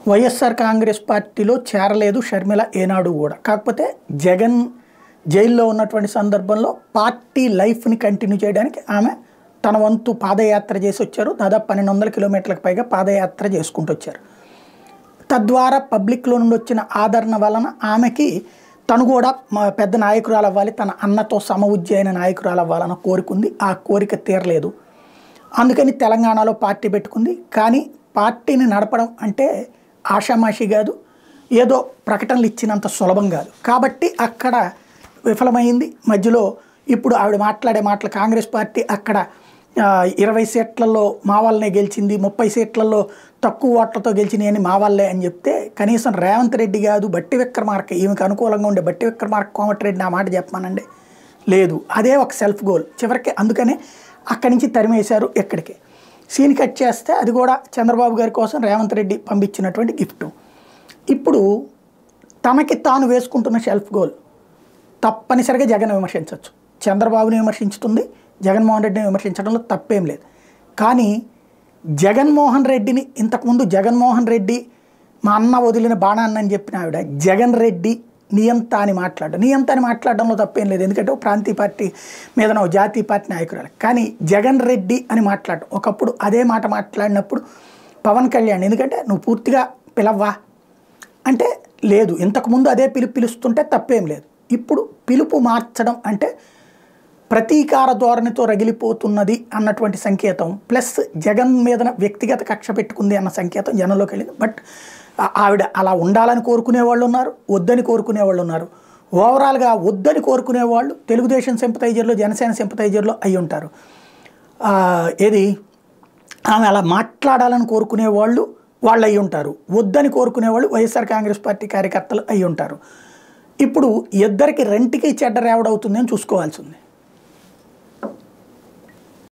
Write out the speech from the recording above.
వైఎస్ఆర్ కాంగ్రెస్ పార్టీలో చేరలేదు షర్మిల ఏనాడు కూడా. కాకపోతే జగన్ జైల్లో ఉన్నటువంటి సందర్భంలో పార్టీ లైఫ్ని కంటిన్యూ చేయడానికి ఆమె తన వంతు పాదయాత్ర చేసి వచ్చారు. దాదాపు 1200 కిలోమీటర్లకు పైగా పాదయాత్ర చేసుకుంటూ వచ్చారు. తద్వారా పబ్లిక్లో నుండి వచ్చిన ఆదరణ వలన ఆమెకి తను కూడా పెద్ద నాయకురాలు అవ్వాలి, తన అన్నతో సమఉజ్జి అయిన నాయకురాలు అవ్వాలన్న కోరికుంది. ఆ కోరిక తీరలేదు. అందుకని తెలంగాణలో పార్టీ పెట్టుకుంది. కానీ పార్టీని నడపడం అంటే ఆషామాషి కాదు, ఏదో ప్రకటనలు ఇచ్చినంత సులభం కాదు. కాబట్టి అక్కడ విఫలమైంది. మధ్యలో ఇప్పుడు ఆవిడ మాట్లాడే మాటలు కాంగ్రెస్ పార్టీ అక్కడ 20 సీట్లలో మా వాళ్ళనే గెలిచింది, 30 సీట్లలో తక్కువ ఓట్లతో గెలిచినాయి అని మా వాళ్ళే అని చెప్తే కనీసం రేవంత్ రెడ్డి కాదు బట్టి విక్రమార్క, ఈమెకు అనుకూలంగా ఉండే బట్టి విక్రమార్క కోమటిరెడ్డి ఆ మాట చెప్పమానండి, లేదు. అదే ఒక సెల్ఫ్ గోల్. చివరికి అందుకనే అక్కడి నుంచి తరిమేశారు. ఎక్కడికి సీన్ కట్ చేస్తే అది కూడా చంద్రబాబు గారి కోసం రేవంత్ రెడ్డి పంపించినటువంటి గిఫ్ట్. ఇప్పుడు తనకి తాను వేసుకుంటున్న సెల్ఫ్ గోల్ తప్పనిసరిగా జగన్ విమర్శించవచ్చు. చంద్రబాబుని విమర్శించుతుంది, జగన్మోహన్ రెడ్డిని విమర్శించడంలో తప్పేం లేదు. కానీ జగన్మోహన్ రెడ్డిని ఇంతకుముందు జగన్మోహన్ రెడ్డి మా అన్న వదిలిన బాణాన్ని అని చెప్పిన ఆవిడ జగన్ రెడ్డి నియంత అని మాట్లాడడంలో తప్పేం లేదు. ఎందుకంటే ప్రాంతీయ పార్టీ మీద జాతీయ పార్టీ నాయకురాలు. కానీ జగన్ రెడ్డి అని మాట్లాడడం ఒకప్పుడు అదే మాట మాట్లాడినప్పుడు పవన్ కళ్యాణ్ ఎందుకంటే నువ్వు పూర్తిగా పిలవ్వా అంటే లేదు, ఇంతకుముందు అదే పిలుస్తుంటే తప్పేం లేదు. ఇప్పుడు పిలుపు మార్చడం అంటే ప్రతీకార ధోరణితో రగిలిపోతున్నది అన్నటువంటి సంకేతం, ప్లస్ జగన్ మీద వ్యక్తిగత కక్ష పెట్టుకుంది అన్న సంకేతం జనంలోకి వెళ్ళింది. బట్ ఆవిడ అలా ఉండాలని కోరుకునే వాళ్ళు ఉన్నారు, వద్దని కోరుకునే వాళ్ళు ఉన్నారు. ఓవరాల్గా వద్దని కోరుకునే వాళ్ళు తెలుగుదేశం సింపథైజర్లు, జనసేన సింపథైజర్లు అయి ఉంటారు. ఏది ఆమె అలా మాట్లాడాలని కోరుకునే వాళ్ళు అయి ఉంటారు, వద్దని కోరుకునే వాళ్ళు వైఎస్ఆర్ కాంగ్రెస్ పార్టీ కార్యకర్తలు అయి ఉంటారు. ఇప్పుడు ఇద్దరికి రెంటికి చెడ్డ రేవడవుతుంది అని చూసుకోవాల్సి ఉంది.